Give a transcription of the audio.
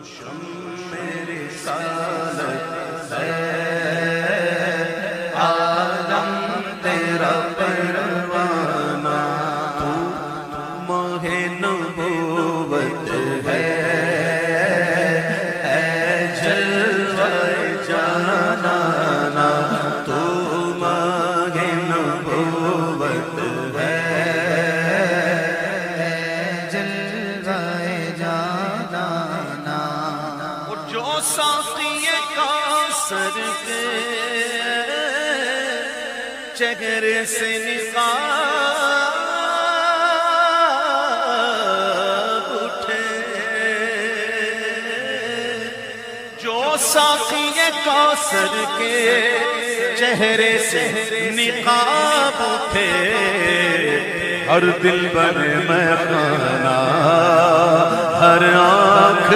شمع رسالت ہے عالم تیرا پروانہ، تو ماہ نبوت ہے اے جلوہ جانانا، تو ماہ نبوت ہے ساقی کوثر کے چہرے سے نقاب اٹھے، جو ساقی کوثر کے چہرے سے نقاب اٹھے، ہر دل بر میں خانہ، ہر آنکھ